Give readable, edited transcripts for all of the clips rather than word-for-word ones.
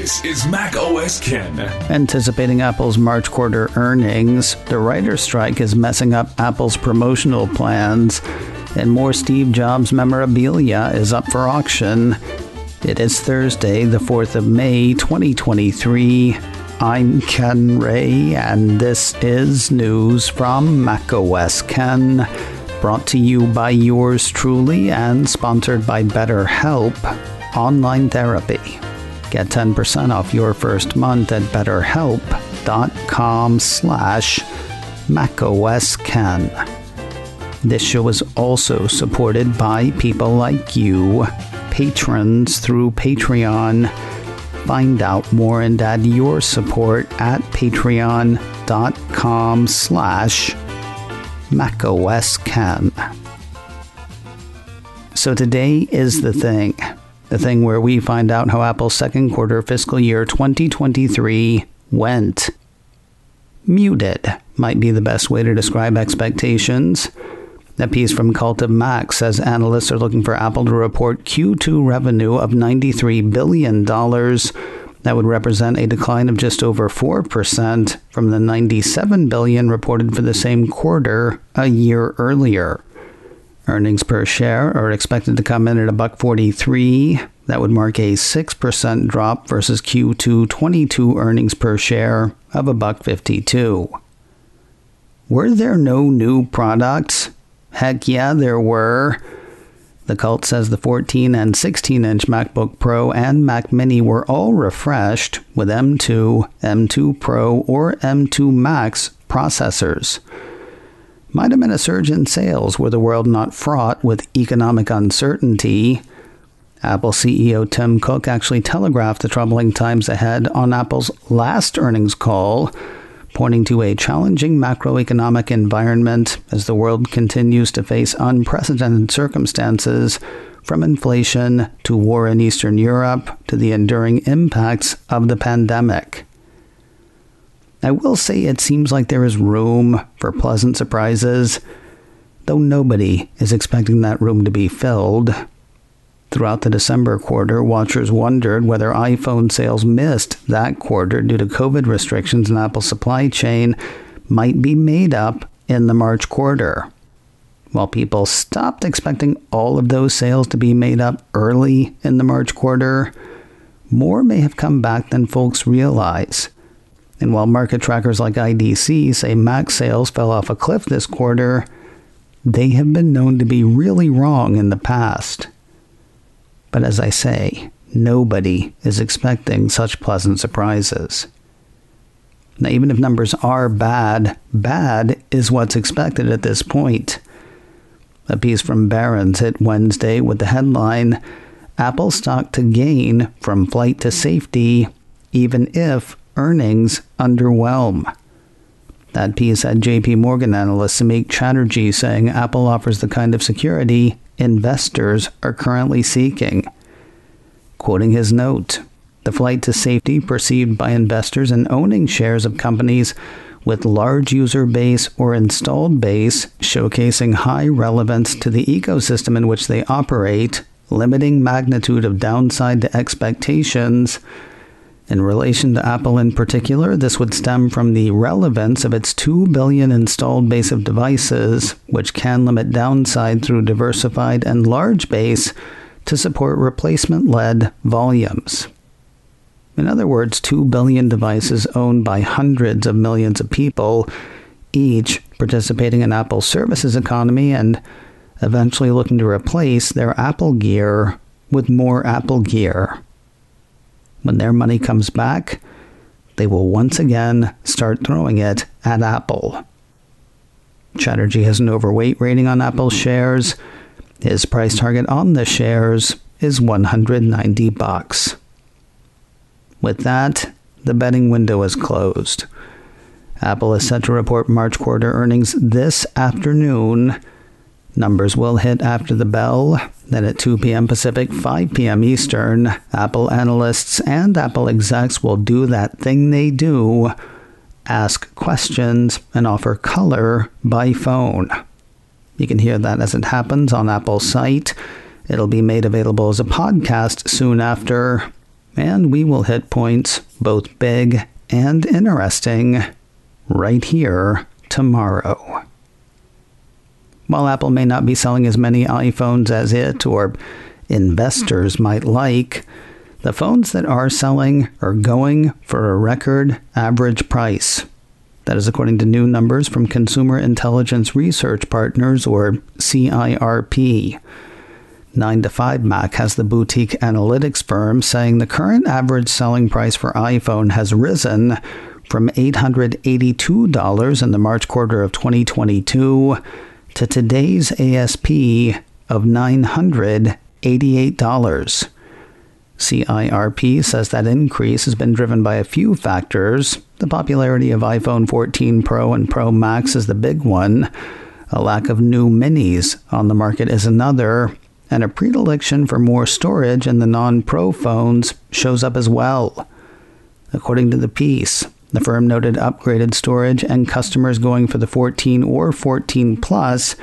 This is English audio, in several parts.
This is Mac OS Ken. Anticipating Apple's March quarter earnings, the writer's strike is messing up Apple's promotional plans, and more Steve Jobs memorabilia is up for auction. It is Thursday, the 4th of May, 2023. I'm Ken Ray, and this is news from Mac OS Ken, brought to you by yours truly and sponsored by BetterHelp Online Therapy. Get 10% off your first month at betterhelp.com/macosken. This show is also supported by people like you, patrons through Patreon. Find out more and add your support at patreon.com/macosken. So today is the thing where we find out how Apple's second quarter fiscal year 2023 went. Muted might be the best way to describe expectations. A piece from Cult of Mac says analysts are looking for Apple to report Q2 revenue of $93 billion. That would represent a decline of just over 4% from the $97 billion reported for the same quarter a year earlier. Earnings per share are expected to come in at $1.43. That would mark a 6% drop versus Q2 22 earnings per share of $1.52. Were there no new products? Heck yeah, there were. The Cult says the 14 and 16-inch MacBook Pro and Mac Mini were all refreshed with M2, M2 Pro, or M2 Max processors. Might have been a surge in sales were the world not fraught with economic uncertainty. Apple CEO Tim Cook actually telegraphed the troubling times ahead on Apple's last earnings call, pointing to a challenging macroeconomic environment as the world continues to face unprecedented circumstances, from inflation to war in Eastern Europe to the enduring impacts of the pandemic. I will say it seems like there is room for pleasant surprises, though nobody is expecting that room to be filled. Throughout the December quarter, watchers wondered whether iPhone sales missed that quarter due to COVID restrictions in Apple's supply chain might be made up in the March quarter. While people stopped expecting all of those sales to be made up early in the March quarter, more may have come back than folks realize. And while market trackers like IDC say Mac sales fell off a cliff this quarter, they have been known to be really wrong in the past. But as I say, nobody is expecting such pleasant surprises. Now, even if numbers are bad, bad is what's expected at this point. A piece from Barron's hit Wednesday with the headline, Apple stock to gain from flight to safety, even if earnings underwhelm. That piece had JP Morgan analyst Samik Chatterjee saying Apple offers the kind of security investors are currently seeking. Quoting his note, the flight to safety perceived by investors in owning shares of companies with large user base or installed base, showcasing high relevance to the ecosystem in which they operate, limiting magnitude of downside to expectations. In relation to Apple in particular, this would stem from the relevance of its 2 billion installed base of devices, which can limit downside through diversified and large base to support replacement-led volumes. In other words, 2 billion devices owned by hundreds of millions of people, each participating in Apple's services economy and eventually looking to replace their Apple gear with more Apple gear. When their money comes back, they will once again start throwing it at Apple. Chatterjee has an overweight rating on Apple shares. His price target on the shares is $190. With that, the betting window is closed. Apple is set to report March quarter earnings this afternoon. Numbers will hit after the bell. Then at 2 p.m. Pacific, 5 p.m. Eastern, Apple analysts and Apple execs will do that thing they do, ask questions and offer color by phone. You can hear that as it happens on Apple's site. It'll be made available as a podcast soon after. And we will hit points both big and interesting right here tomorrow. While Apple may not be selling as many iPhones as it or investors might like, the phones that are selling are going for a record average price. That is according to new numbers from Consumer Intelligence Research Partners, or CIRP. 9to5Mac has the boutique analytics firm saying the current average selling price for iPhone has risen from $882 in the March quarter of 2022 to today's ASP of $988. CIRP says that increase has been driven by a few factors. The popularity of iPhone 14 Pro and Pro Max is the big one. A lack of new minis on the market is another. And a predilection for more storage in the non-Pro phones shows up as well. According to the piece, the firm noted upgraded storage and customers going for the 14 or 14 Plus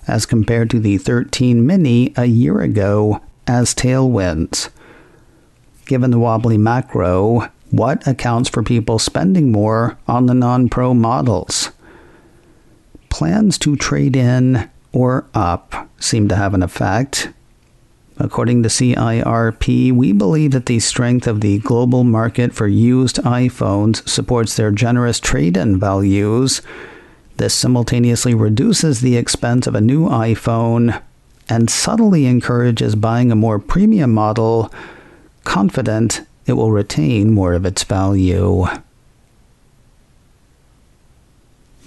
as compared to the 13 Mini a year ago as tailwinds. Given the wobbly macro, what accounts for people spending more on the non-Pro models? Plans to trade in or up seem to have an effect. According to CIRP, we believe that the strength of the global market for used iPhones supports their generous trade-in values. This simultaneously reduces the expense of a new iPhone and subtly encourages buying a more premium model, confident it will retain more of its value.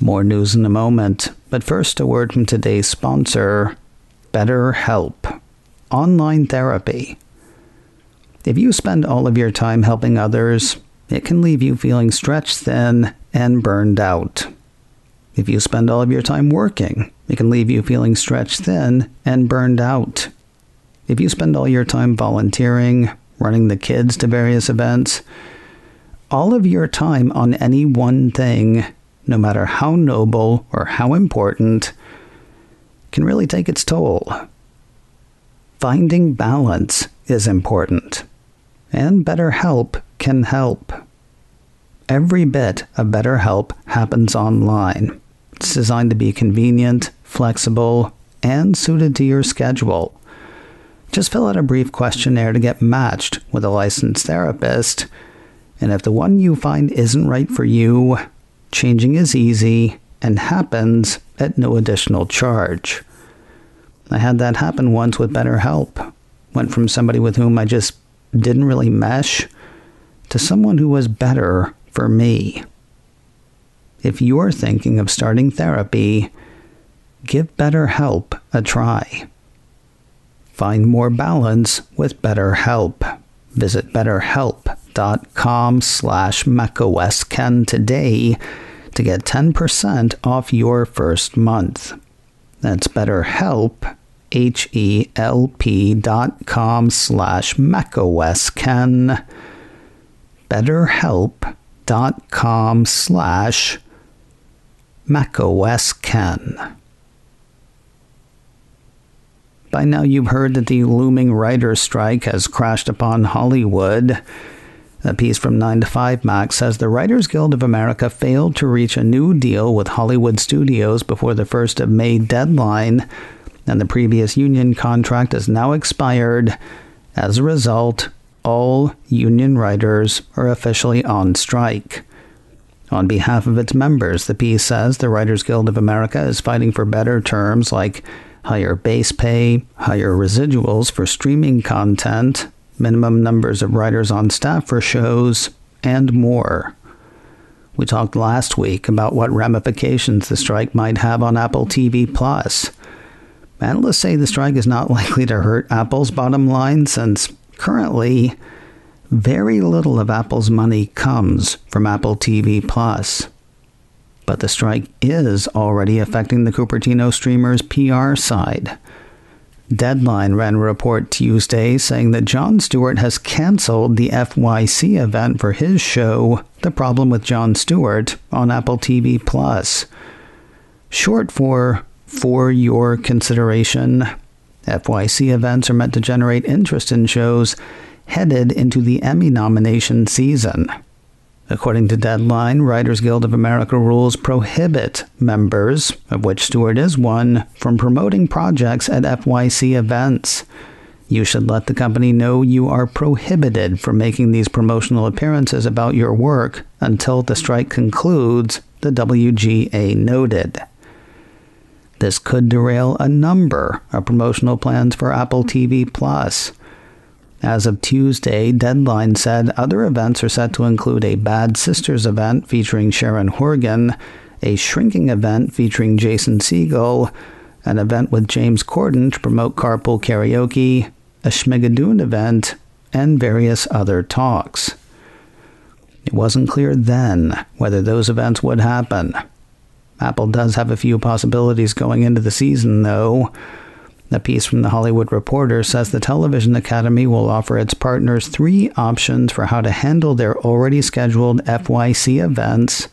More news in a moment, but first a word from today's sponsor, BetterHelp. Online therapy. If you spend all of your time helping others, it can leave you feeling stretched thin and burned out. If you spend all of your time working, it can leave you feeling stretched thin and burned out. If you spend all your time volunteering, running the kids to various events, all of your time on any one thing, no matter how noble or how important, can really take its toll. Finding balance is important, and BetterHelp can help. Every bit of BetterHelp happens online. It's designed to be convenient, flexible, and suited to your schedule. Just fill out a brief questionnaire to get matched with a licensed therapist, and if the one you find isn't right for you, changing is easy and happens at no additional charge. I had that happen once with BetterHelp. Went from somebody with whom I just didn't really mesh to someone who was better for me. If you're thinking of starting therapy, give BetterHelp a try. Find more balance with BetterHelp. Visit betterhelp.com/macOSKen today to get 10% off your first month. That's BetterHelp, HELP.com/macOSKen. BetterHelp.com/macOSKen. By now you've heard that the looming writer's strike has crashed upon Hollywood. A piece from 9to5Mac says the Writers Guild of America failed to reach a new deal with Hollywood studios before the 1st of May deadline, and the previous union contract has now expired. As a result, all union writers are officially on strike. On behalf of its members, the piece says the Writers Guild of America is fighting for better terms like higher base pay, higher residuals for streaming content, minimum numbers of writers on staff for shows, and more. We talked last week about what ramifications the strike might have on Apple TV+. Analysts say the strike is not likely to hurt Apple's bottom line since currently very little of Apple's money comes from Apple TV+. But the strike is already affecting the Cupertino streamer's PR side. Deadline ran a report Tuesday saying that Jon Stewart has canceled the FYC event for his show, The Problem with Jon Stewart, on Apple TV+. Short for your consideration. FYC events are meant to generate interest in shows headed into the Emmy nomination season. According to Deadline, Writers Guild of America rules prohibit members, of which Stewart is one, from promoting projects at FYC events. You should let the company know you are prohibited from making these promotional appearances about your work until the strike concludes, the WGA noted. This could derail a number of promotional plans for Apple TV+. As of Tuesday, Deadline said other events are set to include a Bad Sisters event featuring Sharon Horgan, a Shrinking event featuring Jason Segel, an event with James Corden to promote Carpool Karaoke, a Schmigadoon event, and various other talks. It wasn't clear then whether those events would happen. Apple does have a few possibilities going into the season, though. A piece from The Hollywood Reporter says the Television Academy will offer its partners 3 options for how to handle their already scheduled FYC events.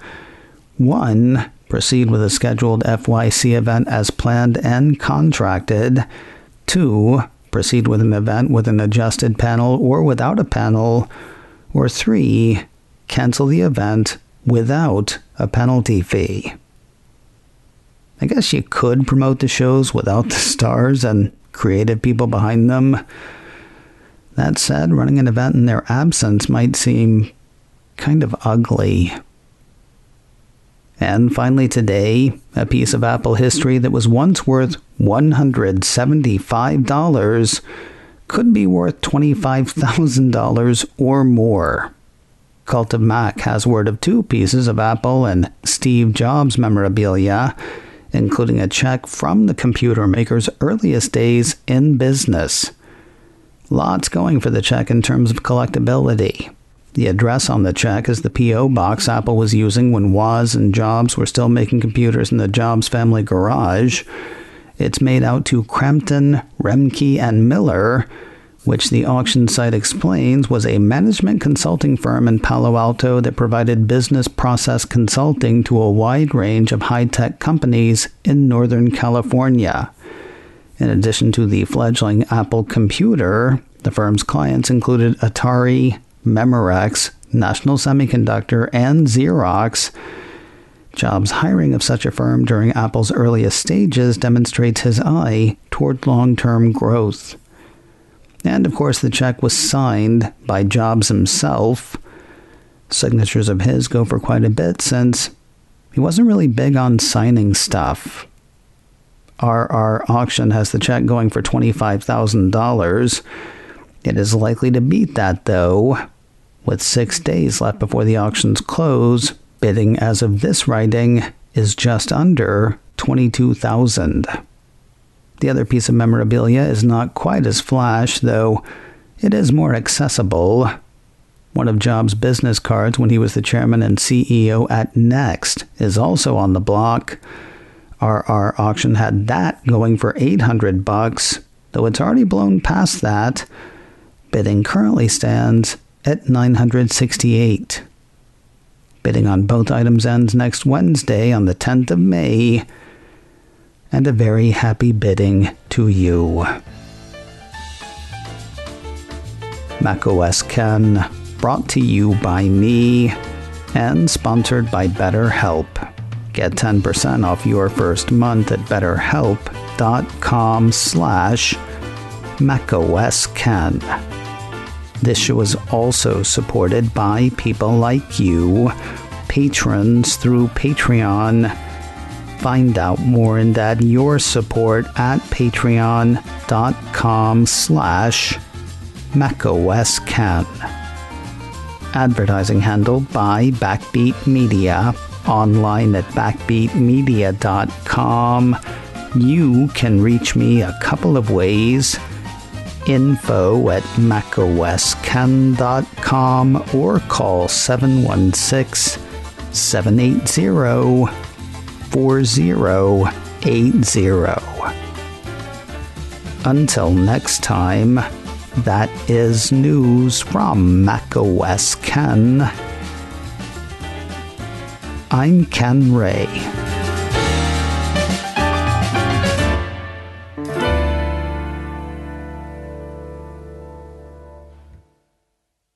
1. Proceed with a scheduled FYC event as planned and contracted. 2. Proceed with an event with an adjusted panel or without a panel. Or 3. Cancel the event without a penalty fee. I guess you could promote the shows without the stars and creative people behind them. That said, running an event in their absence might seem kind of ugly. And finally today, a piece of Apple history that was once worth $175 could be worth $25,000 or more. Cult of Mac has word of 2 pieces of Apple and Steve Jobs memorabilia, including a check from the computer maker's earliest days in business. Lots going for the check in terms of collectability. The address on the check is the P.O. box Apple was using when Woz and Jobs were still making computers in the Jobs family garage. It's made out to Crampton, Remke, and Miller, which the auction site explains was a management consulting firm in Palo Alto that provided business process consulting to a wide range of high-tech companies in Northern California. In addition to the fledgling Apple computer, the firm's clients included Atari, Memorex, National Semiconductor, and Xerox. Jobs' hiring of such a firm during Apple's earliest stages demonstrates his eye toward long-term growth. And of course, the check was signed by Jobs himself. Signatures of his go for quite a bit since he wasn't really big on signing stuff. RR Auction has the check going for $25,000. It is likely to beat that, though. With 6 days left before the auctions close, bidding as of this writing is just under $22,000. The other piece of memorabilia is not quite as flash, though it is more accessible. One of Jobs' business cards when he was the chairman and CEO at Next is also on the block. RR Auction had that going for $800, though it's already blown past that. Bidding currently stands at $968. Bidding on both items ends next Wednesday on the 10th of May. And a very happy bidding to you. macOS Ken, brought to you by me and sponsored by BetterHelp. Get 10% off your first month at betterhelp.com/macOSKen. This show is also supported by people like you, patrons through Patreon. Find out more and add your support at patreon.com/macOSKen. Advertising handled by Backbeat Media. Online at backbeatmedia.com. You can reach me a couple of ways. info@macosken.com or call 716-780-4080. Until next time, that is news from macOS Ken. I'm Ken Ray.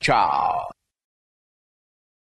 Ciao.